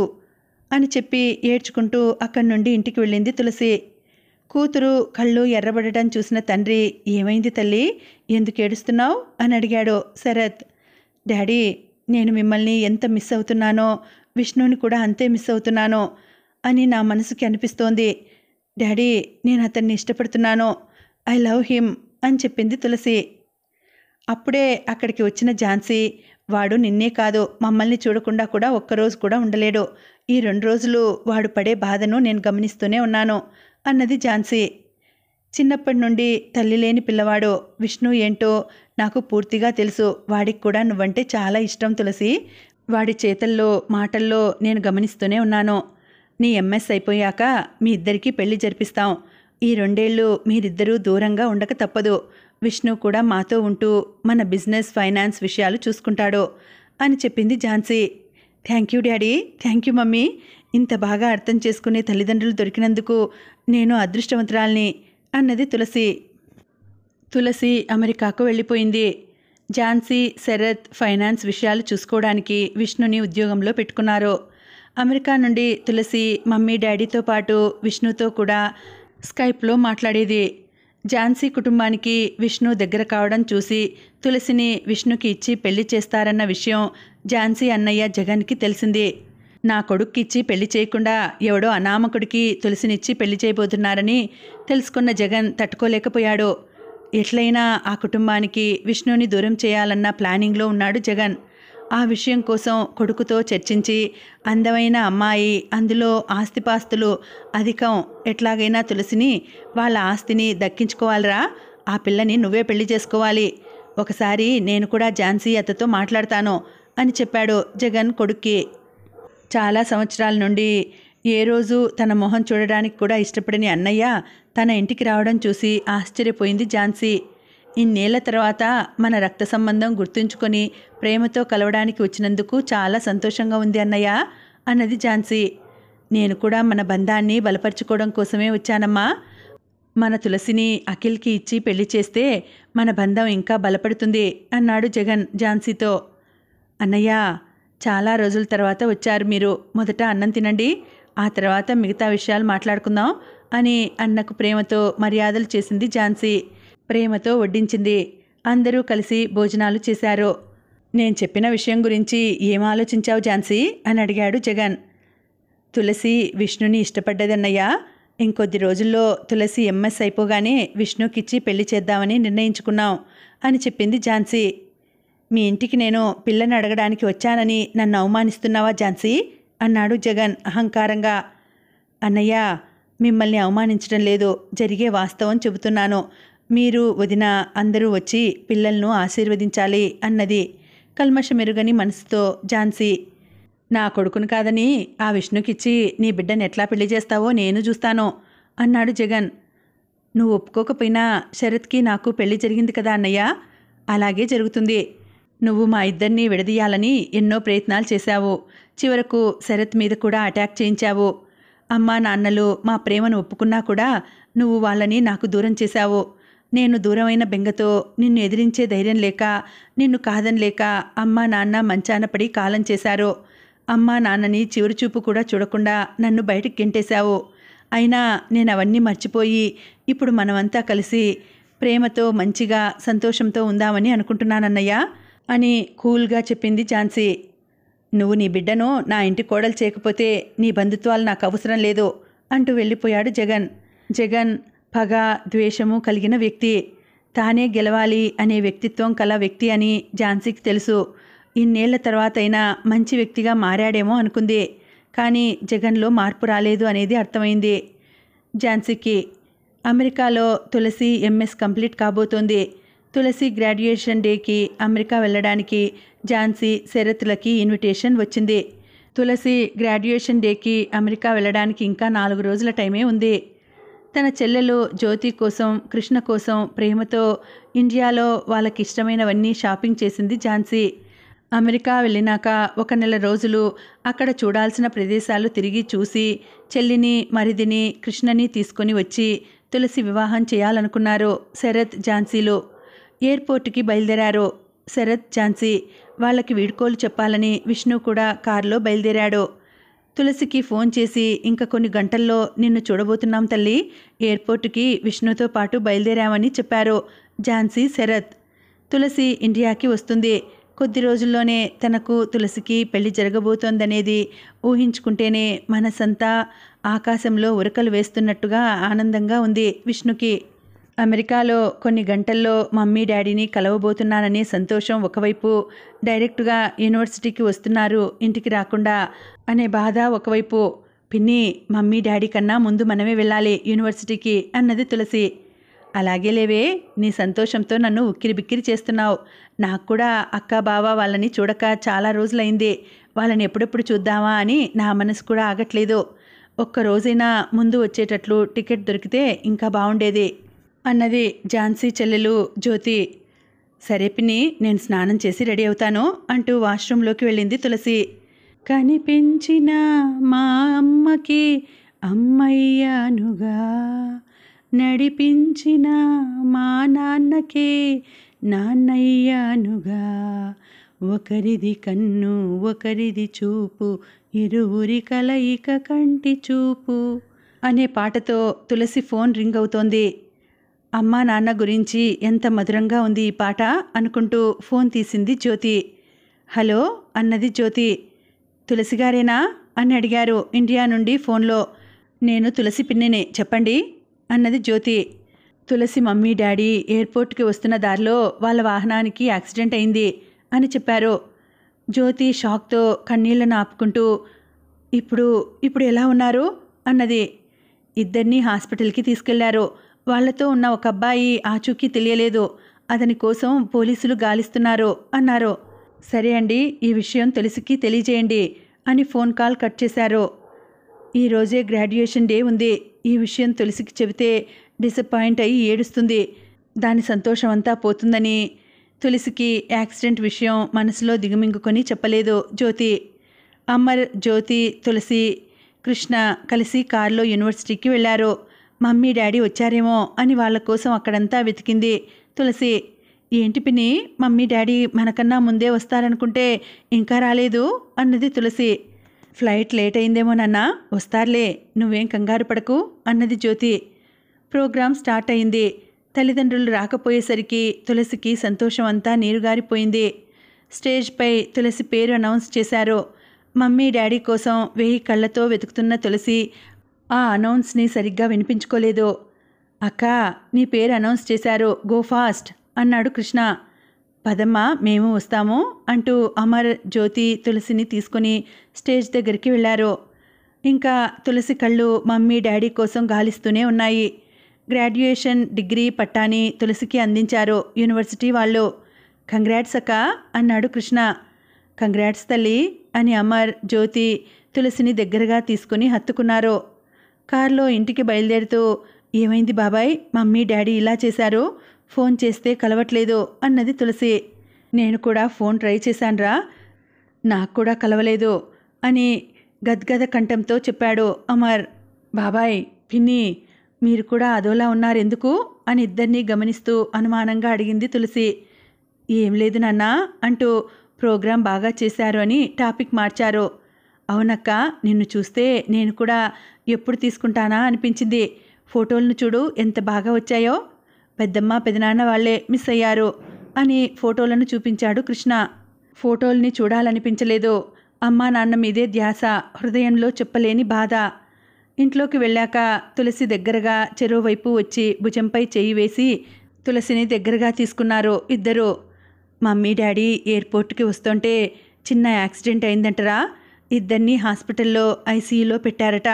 అని చెప్పి ఏడ్చుకుంటూ అక్కడి నుండి ఇంటికి వెళ్ళింది తులసి. కూతురు కళ్ళు ఎర్రబడటం చూసిన తండ్రి, ఏమైంది తల్లి, ఎందుకు ఏడుస్తున్నావు అని అడిగాడు. శరత్, డాడీ, నేను మిమ్మల్ని ఎంత మిస్ అవుతున్నానో విష్ణుని కూడా అంతే మిస్ అవుతున్నాను అని నా మనసుకి అనిపిస్తోంది. డాడీ, నేను అతన్ని ఇష్టపడుతున్నాను. ఐ లవ్ హిమ్ అని చెప్పింది తులసి. అప్పుడే అక్కడికి వచ్చిన ఝాన్సీ, వాడు నిన్నే కాదు మమ్మల్ని చూడకుండా కూడా ఒక్కరోజు కూడా ఉండలేడు. ఈ 2 రోజులు వాడు పడే బాధను నేను గమనిస్తూనే ఉన్నాను అన్నది ఝాన్సీ. చిన్నప్పటి నుండి తల్లి లేని పిల్లవాడు. విష్ణు ఏంటో నాకు పూర్తిగా తెలుసు. వాడికి కూడా నువ్వంటే చాలా ఇష్టం తులసి. వాడి చేతల్లో మాటల్లో నేను గమనిస్తూనే ఉన్నాను. నీ ఎంఎస్ అయిపోయాక మీ ఇద్దరికీ పెళ్లి జరిపిస్తాం. ఈ 2 ఏళ్ళు మీరిద్దరూ దూరంగా ఉండక తప్పదు. విష్ణు కూడా మాతో ఉంటూ మన బిజినెస్ ఫైనాన్స్ విషయాలు చూసుకుంటాడు అని చెప్పింది Jhansi. Thank you daddy, thank you mummy. ఇంత బాగా అర్థం చేసుకునే తల్లిదండ్రులు దొరికినందుకు నేను అదృష్టవంతురాల్ని అన్నది తులసి. తులసి అమెరికాకు వెళ్ళిపోయింది. ఝాన్సీ, శరత్ ఫైనాన్స్ విషయాలు చూసుకోవడానికి విష్ణుని ఉద్యోగంలో పెట్టుకున్నారు. అమెరికా నుండి తులసి మమ్మీ డాడీతో పాటు విష్ణుతో కూడా స్కైప్లో మాట్లాడేది. ఝాన్సీ కుటుంబానికి విష్ణు దగ్గర కావడం చూసి తులసిని విష్ణుకి ఇచ్చి పెళ్లి చేస్తారన్న విషయం ఝాన్సీ అన్నయ్య జగన్కి తెలిసింది. నా కొడుక్కి ఇచ్చి పెళ్లి చేయకుండా ఎవడో అనామకుడికి తులసినిచ్చి పెళ్లి చేయబోతున్నారని తెలుసుకున్న జగన్ తట్టుకోలేకపోయాడు. ఎట్లయినా ఆ కుటుంబానికి విష్ణుని దూరం చేయాలన్న ప్లానింగ్లో ఉన్నాడు జగన్. ఆ విషయం కోసం కొడుకుతో చర్చించి అందమైన అమ్మాయి, అందులో ఆస్తిపాస్తులు అధికం, ఎట్లాగైనా తులసిని వాళ్ళ ఆస్తిని దక్కించుకోవాలిరా, ఆ పిల్లని నువ్వే పెళ్లి చేసుకోవాలి. ఒకసారి నేను కూడా ఝాన్సీ అత్తతో మాట్లాడతాను అని చెప్పాడు జగన్ కొడుక్కి. చాలా సంవత్సరాల నుండి ఏ రోజు తన మొహం చూడడానికి కూడా ఇష్టపడని అన్నయ్య తన ఇంటికి రావడం చూసి ఆశ్చర్యపోయింది ఝాన్సీ. ఇన్నేళ్ల తర్వాత మన రక్త సంబంధం గుర్తుంచుకొని ప్రేమతో కలవడానికి వచ్చినందుకు చాలా సంతోషంగా ఉంది అన్నయ్య అన్నది ఝాన్సీ. నేను కూడా మన బంధాన్ని బలపరుచుకోవడం కోసమే వచ్చానమ్మా. మన తులసిని అఖిల్కి ఇచ్చి పెళ్లి చేస్తే మన బంధం ఇంకా బలపడుతుంది అన్నాడు జగన్ ఝాన్సీతో. అన్నయ్య, చాలా రోజుల తర్వాత వచ్చారు మీరు. మొదట అన్నం తినండి, ఆ తర్వాత మిగతా విషయాలు మాట్లాడుకుందాం అని అన్నకు ప్రేమతో మర్యాదలు చేసింది ఝాన్సీ. ప్రేమతో వడ్డించింది. అందరూ కలిసి భోజనాలు చేశారు. నేను చెప్పిన విషయం గురించి ఏం ఆలోచించావు ఝాన్సీ అని అడిగాడు జగన్. తులసి విష్ణుని ఇష్టపడ్డదన్నయ్యా. ఇంకొద్ది రోజుల్లో తులసి ఎంఎస్ అయిపోగానే విష్ణుకిచ్చి పెళ్లి చేద్దామని నిర్ణయించుకున్నాం అని చెప్పింది ఝాన్సీ. మీ ఇంటికి నేను పిల్లని అడగడానికి వచ్చానని నన్ను అవమానిస్తున్నావా ఝాన్సీ అన్నాడు జగన్ అహంకారంగా. అన్నయ్య, మిమ్మల్ని అవమానించడం లేదు, జరిగే వాస్తవం చెబుతున్నాను. మీరు, వదిన అందరూ వచ్చి పిల్లలను ఆశీర్వదించాలి అన్నది కల్మషమెరుగని మనసుతో ఝాన్సీ. నా కొడుకును కాదని ఆ విష్ణుకిచ్చి నీ బిడ్డను ఎట్లా పెళ్లి చేస్తావో నేను చూస్తాను అన్నాడు జగన్. నువ్వు ఒప్పుకోకపోయినా శరత్కి నాకు పెళ్లి జరిగింది కదా అన్నయ్య, అలాగే జరుగుతుంది. నువ్వు మా ఇద్దరినీ విడదీయాలని ఎన్నో ప్రయత్నాలు చేశావు. చివరకు శరత్ మీద కూడా అటాక్ చేయించావు. అమ్మా నాన్నలు మా ప్రేమను ఒప్పుకున్నా కూడా నువ్వు వాళ్ళని నాకు దూరం చేశావు. నేను దూరమైన బెంగతో నిన్ను ఎదిరించే ధైర్యం లేక, నిన్ను కాదనలేక అమ్మా నాన్న మంచాన పడి కాలం చేశారు. అమ్మా నాన్నని చివరిచూపు కూడా చూడకుండా నన్ను బయటికి గెంటేశావు. అయినా నేను అవన్నీ మర్చిపోయి ఇప్పుడు మనమంతా కలిసి ప్రేమతో మంచిగా సంతోషంతో ఉందామని అనుకుంటున్నానన్నయ్య అని కూల్గా చెప్పింది ఝాన్సీ. నువ్వు నీ బిడ్డను నా ఇంటి కోడలు చేయకపోతే నీ బంధుత్వాలు నాకు అవసరం లేదు అంటూ వెళ్ళిపోయాడు జగన్. జగన్ పగ, ద్వేషము కలిగిన వ్యక్తి. తానే గెలవాలి అనే వ్యక్తిత్వం కల వ్యక్తి అని ఝాన్సీకి తెలుసు. ఇన్నేళ్ల తర్వాత అయినా మంచి వ్యక్తిగా మారాడేమో అనుకుంది. కానీ జగన్లో మార్పు రాలేదు అనేది అర్థమైంది ఝాన్సీకి. అమెరికాలో తులసి ఎంఎస్ కంప్లీట్ కాబోతోంది. తులసి గ్రాడ్యుయేషన్ డేకి అమెరికా వెళ్ళడానికి ఝాన్సీ, శరత్లకి ఇన్విటేషన్ వచ్చింది. తులసి గ్రాడ్యుయేషన్ డేకి అమెరికా వెళ్ళడానికి ఇంకా 4 రోజుల టైమే ఉంది. తన చెల్లెలు జ్యోతి కోసం, కృష్ణ కోసం ప్రేమతో ఇండియాలో వాళ్ళకి ఇష్టమైనవన్నీ షాపింగ్ చేసింది ఝాన్సీ. అమెరికా వెళ్ళినాక 1 నెల రోజులు అక్కడ చూడాల్సిన ప్రదేశాలు తిరిగి చూసి చెల్లిని, మరిదిని, కృష్ణని తీసుకొని వచ్చి తులసి వివాహం చేయాలనుకున్నారు శరత్ ఝాన్సీలు. ఎయిర్పోర్ట్కి బయలుదేరారు శరత్ ఝాన్సీ. వాళ్ళకి వీడ్కోలు చెప్పాలని విష్ణు కూడా కారులో బయలుదేరాడు. తులసికి ఫోన్ చేసి ఇంకా కొన్ని గంటల్లో నిన్ను చూడబోతున్నాం తల్లి, ఎయిర్పోర్టుకి విష్ణుతో పాటు బయలుదేరామని చెప్పారు ఝాన్సీ శరత్. తులసి ఇండియాకి వస్తుంది. కొద్ది రోజుల్లోనే తనకు తులసికి పెళ్లి జరగబోతోందనేది ఊహించుకుంటేనే మనసంతా ఆకాశంలో ఉరకలు వేస్తున్నట్టుగా ఆనందంగా ఉంది విష్ణుకి. అమెరికాలో కొన్ని గంటల్లో మమ్మీ డాడీని కలవబోతున్నాననే సంతోషం ఒకవైపు, డైరెక్టుగా యూనివర్సిటీకి వస్తున్నారు ఇంటికి రాకుండా అనే బాధ ఒకవైపు. పిన్ని, మమ్మీ డాడీ కన్నా ముందు మనమే వెళ్ళాలి యూనివర్సిటీకి అన్నది తులసి. అలాగే లేవే, నీ సంతోషంతో నన్ను ఉక్కిరిబిక్కిరి చేస్తున్నావు. నాకు కూడా అక్క బావ వాళ్ళని చూడక చాలా రోజులైంది. వాళ్ళని ఎప్పుడెప్పుడు చూద్దామా అని నా మనసు కూడా ఆగట్లేదు. ఒక్కరోజైనా ముందు వచ్చేటట్లు టికెట్ దొరికితే ఇంకా బాగుండేది అన్నది ఝాన్సీ చెల్లెలు జ్యోతి. సరే పిన్ని, నేను స్నానం చేసి రెడీ అవుతాను అంటూ వాష్రూంలోకి వెళ్ళింది తులసి. కనిపించిన మా అమ్మకి అమ్మయ్యానుగా, నడిపించిన మా నాన్నకే నాన్నయ్యానుగా, ఒకరిది కన్ను ఒకరిది చూపు, ఇరువురి కలయిక కంటి చూపు అనే పాటతో తులసి ఫోన్ రింగ్ అవుతోంది. అమ్మా నాన్న గురించి ఎంత మధురంగా ఉంది ఈ పాట అనుకుంటూ ఫోన్ తీసింది జ్యోతి. హలో అన్నది జ్యోతి. తులసి గారేనా అని అడిగారు ఇండియా నుండి ఫోన్లో. నేను తులసి పిన్నిని, చెప్పండి అన్నది జ్యోతి. తులసి మమ్మీ డాడీ ఎయిర్పోర్ట్కి వస్తున్న దారిలో వాళ్ళ వాహనానికి యాక్సిడెంట్ అయింది అని చెప్పారు. జ్యోతి షాక్తో కన్నీళ్లను ఆపుకుంటూ ఇప్పుడు ఎలా ఉన్నారు అన్నది. ఇద్దరినీ హాస్పిటల్కి తీసుకెళ్లారు. వాళ్లతో ఉన్న ఒక అబ్బాయి ఆచూకీ తెలియలేదు. అతని కోసం పోలీసులు గాలిస్తున్నారు అన్నారు. సరే అండి, ఈ విషయం తులసికి తెలియజేయండి అని ఫోన్ కాల్ కట్ చేశారు. ఈరోజే గ్రాడ్యుయేషన్ డే ఉంది. ఈ విషయం తులసికి చెబితే డిసప్పాయింట్ అయ్యి ఏడుస్తుంది. దాని సంతోషం అంతా పోతుందని తులసికి యాక్సిడెంట్ విషయం మనసులో దిగమింగుకొని చెప్పలేదు జ్యోతి. అమర్, జ్యోతి, తులసి, కృష్ణ కలిసి కారులో యూనివర్సిటీకి వెళ్ళారు. మమ్మీ డాడీ వచ్చారేమో అని వాళ్ళ కోసం అక్కడంతా వెతికింది తులసి. ఏంటి పిన్ని, మమ్మీ డాడీ మనకన్నా ముందే వస్తారనుకుంటే ఇంకా రాలేదు అన్నది తులసి. ఫ్లైట్ లేట్ అయిందేమో నాన్న, వస్తారులే, నువ్వేం కంగారు పడకు అన్నది జ్యోతి. ప్రోగ్రాం స్టార్ట్ అయింది. తల్లిదండ్రులు రాకపోయేసరికి తులసికి సంతోషం అంతా నీరుగారిపోయింది. స్టేజ్పై తులసి పేరు అనౌన్స్ చేశారు. మమ్మీ డాడీ కోసం 1000 కళ్ళతో వెతుకుతున్న తులసి ఆ అనౌన్స్ని సరిగ్గా వినిపించుకోలేదు. అక్క, నీ పేరు అనౌన్స్ చేశారు, గో ఫాస్ట్ అన్నాడు కృష్ణ. పదమ్మా, మేము వస్తాము అంటూ అమర్, జ్యోతి తులసిని తీసుకుని స్టేజ్ దగ్గరికి వెళ్ళారు. ఇంకా తులసి కళ్ళు మమ్మీ డాడీ కోసం గాలిస్తూనే ఉన్నాయి. గ్రాడ్యుయేషన్ డిగ్రీ పట్టాని తులసికి అందించారు యూనివర్సిటీ వాళ్ళు. కంగ్రాట్స్ అక్క అన్నాడు కృష్ణ. కంగ్రాట్స్ తల్లి అని అమర్, జ్యోతి తులసిని దగ్గరగా తీసుకుని హత్తుకున్నారు. కారులో ఇంటికి బయలుదేరుతూ, ఏమైంది బాబాయ్, మమ్మీ డాడీ ఇలా చేశారు, ఫోన్ చేస్తే కలవట్లేదు అన్నది తులసి. నేను కూడా ఫోన్ ట్రై చేశాన్రా, నాకు కూడా కలవలేదు అని గద్గద కంఠంతో చెప్పాడు అమర్. బాబాయ్, పిన్ని, మీరు కూడా అదోలా ఉన్నారెందుకు అని ఇద్దరినీ గమనిస్తూ అనుమానంగా అడిగింది తులసి. ఏం లేదు నాన్నా అంటూ ప్రోగ్రాం బాగా చేశారు అని టాపిక్ మార్చారు. అవునక్క, నిన్ను చూస్తే నేను కూడా ఎప్పుడు తీసుకుంటానా అనిపించింది. ఫోటోలను చూడు ఎంత బాగా వచ్చాయో, పెద్దమ్మ పెదనాన్న వాళ్ళే మిస్ అయ్యారు అని ఫోటోలను చూపించాడు కృష్ణ. ఫోటోల్ని చూడాలనిపించలేదు. అమ్మా నాన్న మీదే ధ్యాస, హృదయంలో చెప్పలేని బాధ. ఇంట్లోకి వెళ్ళాక తులసి దగ్గరగా చెరోవైపు వచ్చి భుజంపై చేయి వేసి తులసిని దగ్గరగా తీసుకున్నారు ఇద్దరు. మమ్మీ డాడీ ఎయిర్పోర్ట్కి వస్తుంటే చిన్న యాక్సిడెంట్ అయిందంటరా, ఇద్దరినీ హాస్పిటల్లో ఐసీయూలో పెట్టారట.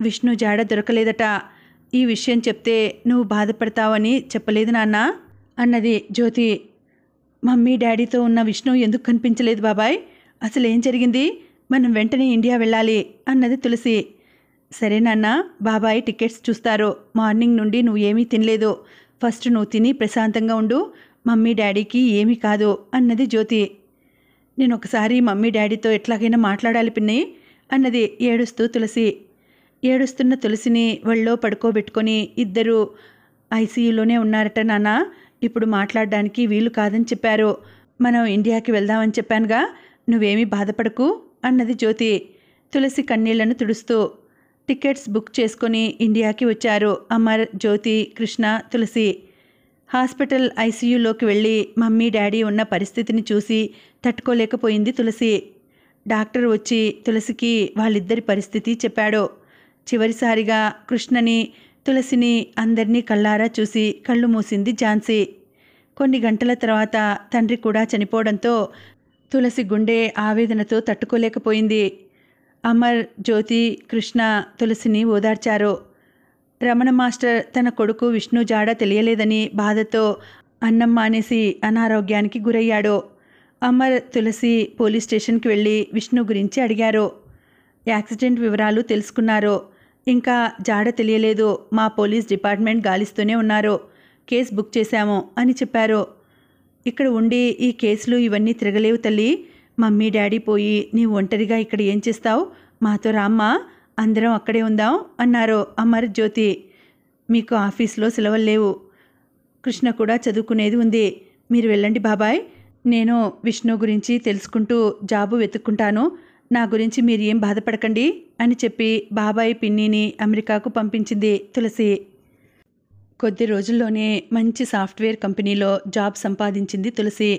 విష్ణు జాడ దొరకలేదట. ఈ విషయం చెప్తే నువ్వు బాధపడతావని చెప్పలేదు నాన్న అన్నది జ్యోతి. మమ్మీ డాడీతో ఉన్న విష్ణు ఎందుకు కనిపించలేదు బాబాయ్, అసలు ఏం జరిగింది, మనం వెంటనే ఇండియా వెళ్ళాలి అన్నది తులసి. సరే నాన్న, బాబాయ్ టికెట్స్ చూస్తారు. మార్నింగ్ నుండి నువ్వు ఏమీ తినలేదు. ఫస్ట్ నువ్వు తిని ప్రశాంతంగా ఉండు, మమ్మీ డాడీకి ఏమీ కాదు అన్నది జ్యోతి. నేను ఒకసారి మమ్మీ డాడీతో ఎట్లాగైనా మాట్లాడాలి పిన్ని అన్నది ఏడుస్తూ తులసి. ఏడుస్తున్న తులసిని ఒళ్ళో పడుకోబెట్టుకొని ఇద్దరు ఐసీయూలోనే ఉన్నారట నాన్న. ఇప్పుడు మాట్లాడడానికి వీలు కాదని చెప్పారు. మనం ఇండియాకి వెళ్దామని చెప్పానుగా, నువ్వేమీ బాధపడకు అన్నది జ్యోతి తులసి కన్నీళ్లను తుడుస్తూ. టికెట్స్ బుక్ చేసుకొని ఇండియాకి వచ్చారు అమర్, జ్యోతి, కృష్ణ, తులసి. హాస్పిటల్ ఐసీయూలోకి వెళ్ళి మమ్మీ డాడీ ఉన్న పరిస్థితిని చూసి తట్టుకోలేకపోయింది తులసి. డాక్టర్ వచ్చి తులసికి వాళ్ళిద్దరి పరిస్థితి చెప్పాడు. చివరిసారిగా కృష్ణని, తులసిని అందరినీ కళ్ళారా చూసి కళ్ళు మూసింది ఝాన్సీ. కొన్ని గంటల తర్వాత తండ్రి కూడా చనిపోవడంతో తులసి గుండె ఆవేదనతో తట్టుకోలేకపోయింది. అమర్, జ్యోతి, కృష్ణ తులసిని ఓదార్చారు. రమణ మాస్టర్ తన కొడుకు విష్ణు జాడ తెలియలేదని బాధతో అన్నం మానేసి అనారోగ్యానికి గురయ్యాడు. అమర్, తులసి పోలీస్ స్టేషన్కి వెళ్ళి విష్ణు గురించి అడిగారు. యాక్సిడెంట్ వివరాలు తెలుసుకున్నారు. ఇంకా జాడ తెలియలేదు, మా పోలీస్ డిపార్ట్మెంట్ గాలిస్తూనే ఉన్నారు, కేసు బుక్ చేశాము అని చెప్పారు. ఇక్కడ ఉండి ఈ కేసులు ఇవన్నీ తిరగలేవు తల్లి. మమ్మీ డాడీ పోయి నీవు ఒంటరిగా ఇక్కడ ఏం చేస్తావు? మాతో రామ్మా, అందరం అక్కడే ఉందాం అన్నారు అమర్, జ్యోతి. మీకు ఆఫీస్లో సెలవులు లేవు, కృష్ణ కూడా చదువుకునేది ఉంది, మీరు వెళ్ళండి బాబాయ్, నేను విష్ణు గురించి తెలుసుకుంటూ జాబు వెతుక్కుంటాను, నా గురించి మీరు ఏం బాధపడకండి అని చెప్పి బాబాయ్ పిన్నిని అమెరికాకు పంపించింది తులసి. కొద్ది రోజుల్లోనే మంచి సాఫ్ట్వేర్ కంపెనీలో జాబ్ సంపాదించింది తులసి.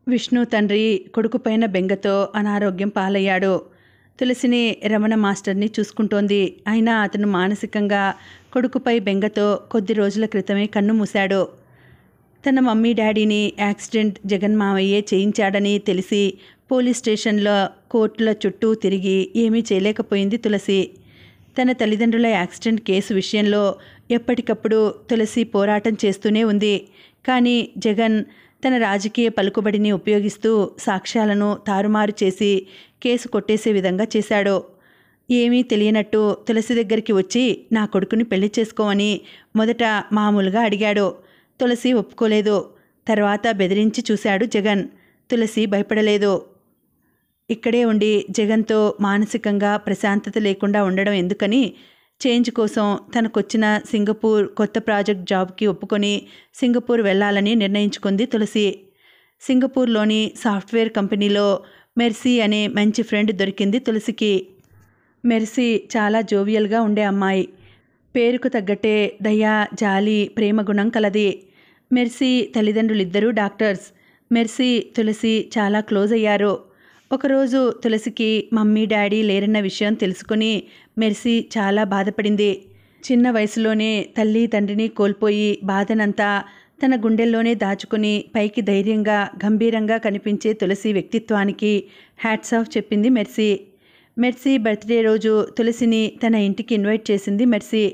విష్ణు తండ్రి కొడుకుపైన బెంగతో అనారోగ్యం పాలయ్యాడు. తులసిని రమణ మాస్టర్ని చూసుకుంటోంది. అయినా అతను మానసికంగా కొడుకుపై బెంగతో కొద్ది రోజుల క్రితమే కన్ను మూశాడు. తన మమ్మీ డాడీని యాక్సిడెంట్ జగన్ మావయ్యే చేయించాడని తెలిసి పోలీస్ స్టేషన్లో, కోర్టుల చుట్టూ తిరిగి ఏమీ చేయలేకపోయింది తులసి. తన తల్లిదండ్రుల యాక్సిడెంట్ కేసు విషయంలో ఎప్పటికప్పుడు తులసి పోరాటం చేస్తూనే ఉంది. కానీ జగన్ తన రాజకీయ పలుకుబడిని ఉపయోగిస్తూ సాక్ష్యాలను తారుమారు చేసి కేసు కొట్టేసే విధంగా చేశాడు. ఏమీ తెలియనట్టు తులసి దగ్గరికి వచ్చి నా కొడుకుని పెళ్లి చేసుకోమని మొదట మామూలుగా అడిగాడు. తులసి ఒప్పుకోలేదు. తర్వాత బెదిరించి చూశాడు జగన్. తులసి భయపడలేదు. ఇక్కడే ఉండి జగన్తో మానసికంగా ప్రశాంతత లేకుండా ఉండడం ఎందుకని చేంజ్ కోసం తనకొచ్చిన సింగపూర్ కొత్త ప్రాజెక్ట్ జాబ్కి ఒప్పుకొని సింగపూర్ వెళ్ళాలని నిర్ణయించుకుంది తులసి. సింగపూర్లోని సాఫ్ట్వేర్ కంపెనీలో మెర్సీ అనే మంచి ఫ్రెండ్ దొరికింది తులసికి. మెర్సీ చాలా జోవియల్గా ఉండే అమ్మాయి. పేరుకు తగ్గట్టే దయ, జాలి, ప్రేమ గుణం కలది. మెర్సీ తల్లిదండ్రులిద్దరూ డాక్టర్స్. మెర్సీ, తులసి చాలా క్లోజ్ అయ్యారు. ఒకరోజు తులసికి మమ్మీ డాడీ లేరన్న విషయం తెలుసుకుని మెర్సీ చాలా బాధపడింది. చిన్న వయసులోనే తల్లి తండ్రిని కోల్పోయి బాధనంతా తన గుండెల్లోనే దాచుకుని పైకి ధైర్యంగా, గంభీరంగా కనిపించే తులసి వ్యక్తిత్వానికి హ్యాట్స్ ఆఫ్ చెప్పింది మెర్సీ. మెర్సీ బర్త్డే రోజు తులసిని తన ఇంటికి ఇన్వైట్ చేసింది మెర్సీ.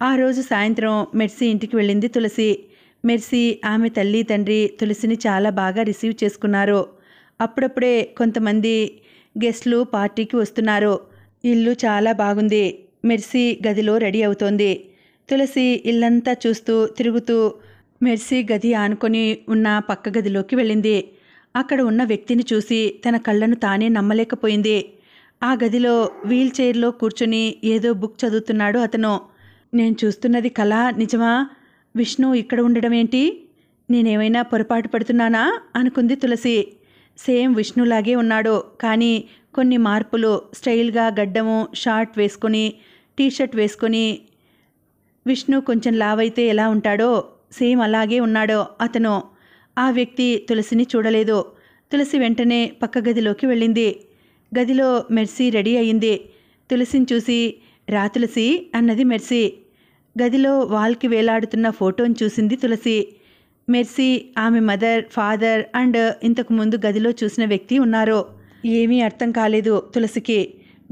ఆ రోజు సాయంత్రం మెర్సీ ఇంటికి వెళ్ళింది తులసి. మెర్సీ, ఆమె తల్లి తండ్రి తులసిని చాలా బాగా రిసీవ్ చేసుకున్నారు. అప్పుడప్పుడే కొంతమంది గెస్ట్లు పార్టీకి వస్తున్నారు. ఇల్లు చాలా బాగుంది. మెర్సీ గదిలో రెడీ అవుతోంది. తులసి ఇల్లంతా చూస్తూ తిరుగుతూ మెర్సీ గది ఆనుకొని ఉన్న పక్క గదిలోకి వెళ్ళింది. అక్కడ ఉన్న వ్యక్తిని చూసి తన కళ్ళను తానే నమ్మలేకపోయింది. ఆ గదిలో వీల్ చైర్లో కూర్చొని ఏదో బుక్ చదువుతున్నాడు అతను. నేను చూస్తున్నది కళ నిజమా? విష్ణు ఇక్కడ ఉండడం ఏంటి? నేనేమైనా పొరపాటు పడుతున్నానా అనుకుంది తులసి. సేమ్ విష్ణులాగే ఉన్నాడు, కానీ కొన్ని మార్పులు. స్టైల్గా గడ్డము, షార్ట్ వేసుకొని, టీషర్ట్ వేసుకొని. విష్ణు కొంచెం లావైతే ఎలా ఉంటాడో సేమ్ అలాగే ఉన్నాడో అతను. ఆ వ్యక్తి తులసిని చూడలేదు. తులసి వెంటనే పక్క గదిలోకి వెళ్ళింది. గదిలో మెర్సీ రెడీ అయింది. తులసిని చూసి రా తులసి అన్నది మెర్సీ. గదిలో వాల్కి వేలాడుతున్న ఫోటోను చూసింది తులసి. మెర్సీ, ఆమె మదర్, ఫాదర్ అండ్ ఇంతకుముందు గదిలో చూసిన వ్యక్తి ఉన్నారు. ఏమీ అర్థం కాలేదు తులసికి.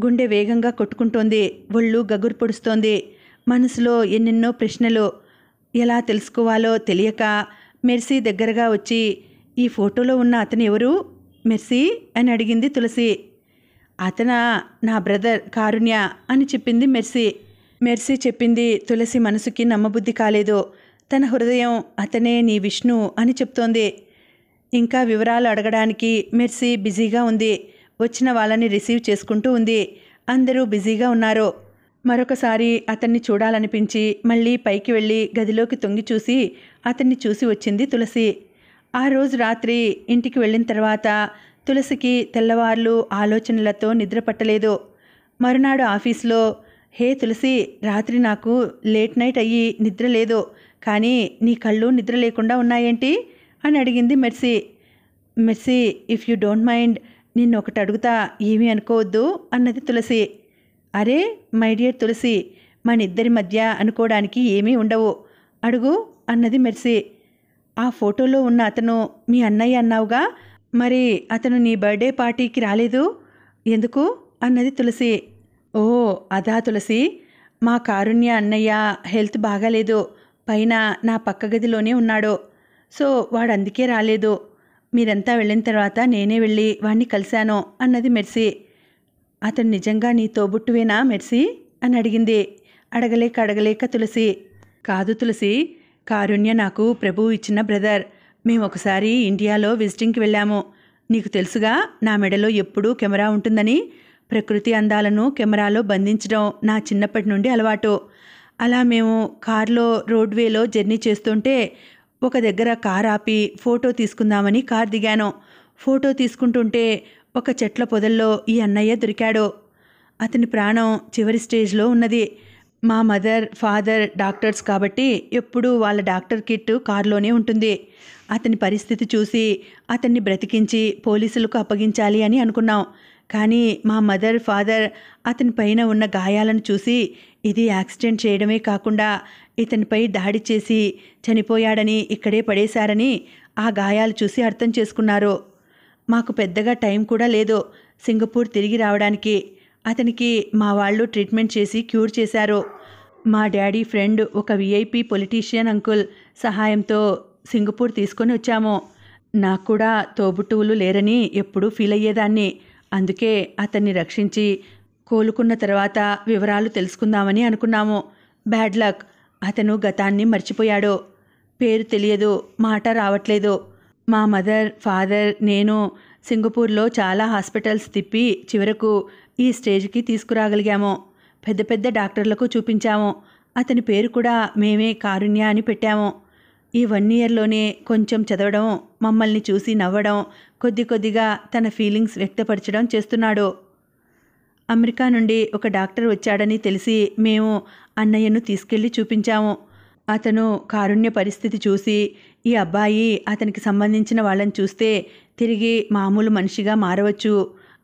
గుండె వేగంగా కొట్టుకుంటోంది. ఒళ్ళు గగురు పొడుస్తోంది. మనసులో ఎన్నెన్నో ప్రశ్నలు. ఎలా తెలుసుకోవాలో తెలియక మెర్సీ దగ్గరగా వచ్చి ఈ ఫోటోలో ఉన్న అతను ఎవరు మెర్సీ అని అడిగింది తులసి. అతనా, నా బ్రదర్ కారుణ్య అని చెప్పింది మెర్సీ. మెర్సీ చెప్పింది తులసి మనసుకి నమ్మబుద్ధి కాలేదు. తన హృదయం అతనే నీ విష్ణు అని చెప్తోంది. ఇంకా వివరాలు అడగడానికి మెర్సీ బిజీగా ఉంది. వచ్చిన వాళ్ళని రిసీవ్ చేసుకుంటూ ఉంది. అందరూ బిజీగా ఉన్నారు. మరొకసారి అతన్ని చూడాలనిపించి మళ్ళీ పైకి వెళ్ళి గదిలోకి తొంగి చూసి అతన్ని చూసి వచ్చింది తులసి. ఆ రోజు రాత్రి ఇంటికి వెళ్ళిన తర్వాత తులసికి తెల్లవార్లు ఆలోచనలతో నిద్ర పట్టలేదు. మరునాడు ఆఫీస్లో, హే తులసి, రాత్రి నాకు లేట్ నైట్ అయ్యి నిద్ర లేదు, కానీ నీ కళ్ళు నిద్ర లేకుండా ఉన్నాయేంటి అని అడిగింది mercy. Mercy, if you don't mind, నిన్ను ఒకటి అడుగుతా, ఏమీ అనుకోవద్దు అన్నది తులసి. అరే మై డియర్ తులసి, మన ఇద్దరి మధ్య అనుకోవడానికి ఏమీ ఉండవు, అడుగు అన్నది మెర్సీ. ఆ ఫోటోలో ఉన్న అతను మీ అన్నయ్య అన్నావుగా, మరి అతను నీ బర్త్డే పార్టీకి రాలేదు ఎందుకు అన్నది తులసి. ఓ అదా తులసి, మా కారుణ్య అన్నయ్య హెల్త్ బాగాలేదు, పైన నా పక్క గదిలోనే ఉన్నాడు, సో వాడు అందుకే రాలేదు. మీరంతా వెళ్ళిన తర్వాత నేనే వెళ్ళి వాణ్ణి కలిశాను అన్నది మెర్సీ. అతను నిజంగా నీ తోబుట్టువేనా మెర్సీ అని అడిగింది. అడగలేక తులసి, కాదు తులసి, కారుణ్య నాకు ప్రభువు ఇచ్చిన బ్రదర్. మేము ఒకసారి ఇండియాలో విజిటింగ్కి వెళ్ళాము. నీకు తెలుసుగా నా మెడలో ఎప్పుడూ కెమెరా ఉంటుందని. ప్రకృతి అందాలను కెమెరాలో బంధించడం నా చిన్నప్పటి నుండి అలవాటు. అలా మేము కారులో రోడ్వేలో జర్నీ చేస్తుంటే ఒక దగ్గర కార్ ఆపి ఫోటో తీసుకుందామని కార్ దిగాను. ఫోటో తీసుకుంటుంటే ఒక చెట్ల పొదల్లో ఈ అన్నయ్య దొరికాడు. అతని ప్రాణం చివరి స్టేజ్లో ఉన్నది. మా మదర్ ఫాదర్ డాక్టర్స్ కాబట్టి ఎప్పుడూ వాళ్ళ డాక్టర్ కిట్ కారులోనే ఉంటుంది. అతని పరిస్థితి చూసి అతన్ని బ్రతికించి పోలీసులకు అప్పగించాలి అని అనుకున్నాం. కానీ మా మదర్ ఫాదర్ అతని పైన ఉన్న గాయాలను చూసి ఇది యాక్సిడెంట్ చేయడమే కాకుండా ఇతనిపై దాడి చేసి చనిపోయాడని, ఇక్కడే పడేశారని ఆ గాయాలు చూసి అర్థం చేసుకున్నారు. మాకు పెద్దగా టైం కూడా లేదు సింగపూర్ తిరిగి రావడానికి. అతనికి మా వాళ్ళు ట్రీట్మెంట్ చేసి క్యూర్ చేశారు. మా డాడీ ఫ్రెండ్ ఒక విఐపి పొలిటీషియన్ అంకుల్ సహాయంతో సింగపూర్ తీసుకొని వచ్చాము. నాకు కూడా తోబుట్టువులు లేరని ఎప్పుడూ ఫీల్ అయ్యేదాన్ని. అందుకే అతన్ని రక్షించి కోలుకున్న తర్వాత వివరాలు తెలుసుకుందామని అనుకున్నాము. బ్యాడ్ లక్, అతను గతాన్ని మర్చిపోయాడు. పేరు తెలియదు, మాట రావట్లేదు. మా మదర్ ఫాదర్ నేను సింగపూర్లో చాలా హాస్పిటల్స్ తిప్పి చివరకు ఈ స్టేజ్కి తీసుకురాగలిగాము. పెద్ద పెద్ద డాక్టర్లకు చూపించాము. అతని పేరు కూడా మేమే కారుణ్య అని పెట్టాము. ఈ 1 ఇయర్లోనే కొంచెం చదవడం, మమ్మల్ని చూసి నవ్వడం, కొద్దిగా తన ఫీలింగ్స్ వ్యక్తపరచడం చేస్తున్నాడు. అమెరికా నుండి ఒక డాక్టర్ వచ్చాడని తెలిసి మేము అన్నయ్యను తీసుకెళ్ళి చూపించాము. అతను కారుణ్య పరిస్థితి చూసి ఈ అబ్బాయి అతనికి సంబంధించిన వాళ్ళని చూస్తే తిరిగి మామూలు మనిషిగా మారవచ్చు,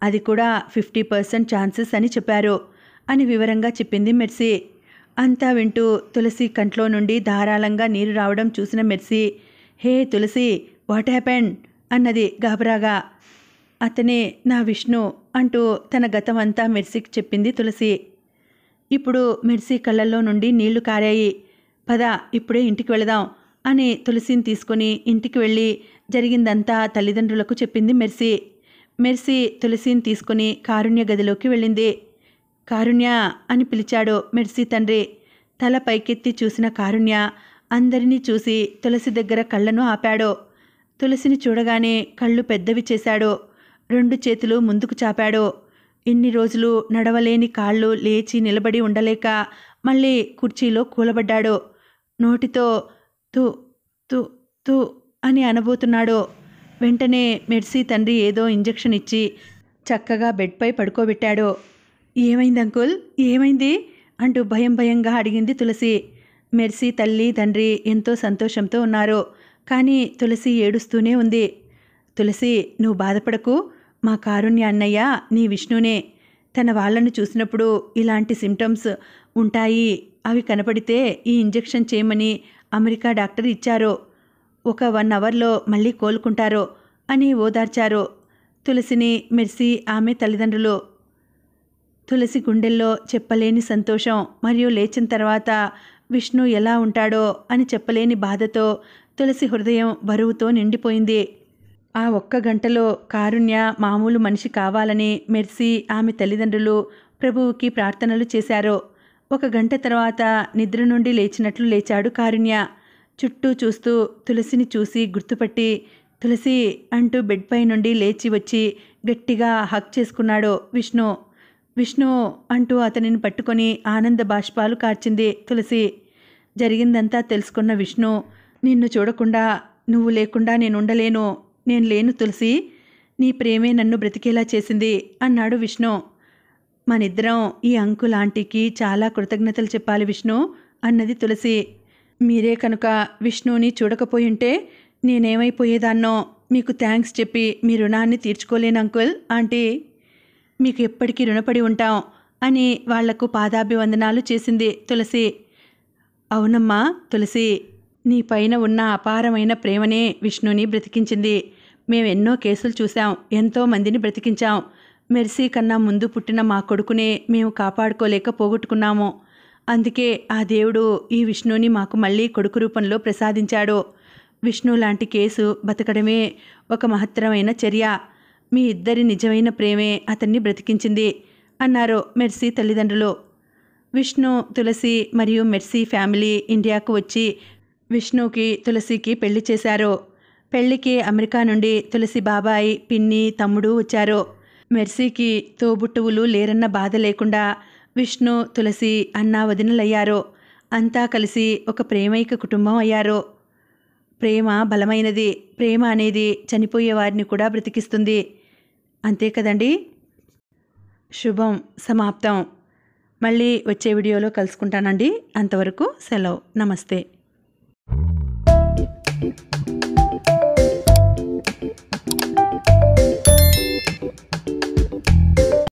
అది కూడా 50% ఛాన్సెస్ అని చెప్పారు అని వివరంగా చెప్పింది మెర్సీ. అంతా వింటూ తులసి కంట్లో నుండి ధారాళంగా నీరు రావడం చూసిన Mercy, hey Tulasi, what happened అన్నది గాబరాగా. అతనే నా విష్ణు అంటూ తన గతమంతా మెర్సీకి చెప్పింది తులసి. ఇప్పుడు మెర్సీ కళ్ళల్లో నుండి నీళ్లు కారాయి. పద ఇప్పుడే ఇంటికి వెళదాం అని తులసిని తీసుకుని ఇంటికి వెళ్ళి జరిగిందంతా తల్లిదండ్రులకు చెప్పింది మెర్సీ. మెర్సీ తులసిని తీసుకుని కారుణ్య గదిలోకి వెళ్ళింది. కారుణ్య అని పిలిచాడు మెర్సీ తండ్రి. తల పైకెత్తి చూసిన కారుణ్య అందరినీ చూసి తులసి దగ్గర కళ్ళను ఆపాడు. తులసిని చూడగానే కళ్ళు పెద్దవి చేశాడు. 2 చేతులు ముందుకు చాపాడు. ఇన్ని రోజులు నడవలేని కాళ్ళు లేచి నిలబడి ఉండలేక మళ్ళీ కుర్చీలో కూలబడ్డాడు. నోటితో తు తు తు అని అనబోతున్నాడు. వెంటనే మెర్సీ తండ్రి ఏదో ఇంజెక్షన్ ఇచ్చి చక్కగా బెడ్పై పడుకోబెట్టాడు. ఏమైంది అంకుల్, ఏమైంది అంటూ భయంగా అడిగింది తులసి. మెర్సీ తల్లి తండ్రి ఎంతో సంతోషంతో ఉన్నారు. కానీ తులసి ఏడుస్తూనే ఉంది. తులసి, నువ్వు బాధపడకు, మా కారుణ్య అన్నయ్య నీ విష్ణునే. తన వాళ్ళను చూసినప్పుడు ఇలాంటి సిమ్టమ్స్ ఉంటాయి, అవి కనపడితే ఈ ఇంజెక్షన్ చేయమని అమెరికా డాక్టర్ ఇచ్చారు. ఒక 1 అవర్లో మళ్ళీ కోలుకుంటారు అని ఓదార్చారు తులసిని మెర్సీ ఆమె తల్లిదండ్రులు. తులసి గుండెల్లో చెప్పలేని సంతోషం మరియు లేచిన తర్వాత విష్ణు ఎలా ఉంటాడో అని చెప్పలేని బాధతో తులసి హృదయం బరువుతో నిండిపోయింది. ఆ 1 గంటలో కారుణ్య మామూలు మనిషి కావాలని మెర్సీ ఆమె తల్లిదండ్రులు ప్రభువుకి ప్రార్థనలు చేశారు. 1 గంట తర్వాత నిద్ర నుండి లేచినట్లు లేచాడు కారుణ్య. చుట్టూ చూస్తూ తులసిని చూసి గుర్తుపట్టి తులసి అంటూ బెడ్పై నుండి లేచి వచ్చి గట్టిగా హగ్ చేసుకున్నాడు విష్ణు. విష్ణు అంటూ అతనిని పట్టుకొని ఆనంద బాష్పాలు కార్చింది తులసి. జరిగిందంతా తెలుసుకున్న విష్ణు, నిన్ను చూడకుండా నువ్వు లేకుండా నేనుండలేను, నేను లేను తులసి, నీ ప్రేమే నన్ను బ్రతికేలా చేసింది అన్నాడు విష్ణు. మనిద్దరం ఈ అంకుల్ ఆంటీకి చాలా కృతజ్ఞతలు చెప్పాలి విష్ణు అన్నది తులసి. మీరే కనుక విష్ణుని చూడకపోయింటే నేనేమైపోయేదాన్నో, మీకు థ్యాంక్స్ చెప్పి మీ రుణాన్ని తీర్చుకోలేను అంకుల్ ఆంటీ, మీకు ఎప్పటికీ రుణపడి ఉంటాం అని వాళ్లకు పాదాభివందనాలు చేసింది తులసి. అవునమ్మా తులసి, నీ పైన ఉన్న అపారమైన ప్రేమనే విష్ణుని బ్రతికించింది. మేమెన్నో కేసులు చూసాం, ఎంతో మందిని బ్రతికించాం. మెర్సీ కన్నా ముందు పుట్టిన మా కొడుకునే మేము కాపాడుకోలేక పోగొట్టుకున్నాము. అందుకే ఆ దేవుడు ఈ విష్ణుని మాకు మళ్ళీ కొడుకు రూపంలో ప్రసాదించాడు. విష్ణు లాంటి కేసు బతకడమే ఒక మహత్తరమైన చర్య. మీ ఇద్దరి నిజమైన ప్రేమే అతన్ని బ్రతికించింది అన్నారు మెర్సీ తల్లిదండ్రులు. విష్ణు, తులసి మరియు మెర్సీ ఫ్యామిలీ ఇండియాకు వచ్చి విష్ణుకి, తులసికి పెళ్లి చేశారు. పెళ్లికి అమెరికా నుండి తులసి బాబాయి, పిన్ని, తమ్ముడు వచ్చారు. మెర్సీకి తోబుట్టువులు లేరన్న బాధ లేకుండా విష్ణు, తులసి అన్నా వదినలయ్యారు. అంతా కలిసి ఒక ప్రేమైక కుటుంబం అయ్యారు. ప్రేమ బలమైనది. ప్రేమ అనేది చనిపోయే వారిని కూడా బ్రతికిస్తుంది. అంతే కదండి. శుభం సమాప్తం. మళ్ళీ వచ్చే వీడియోలో కలుసుకుంటానండి. అంతవరకు సెలవు. నమస్తే.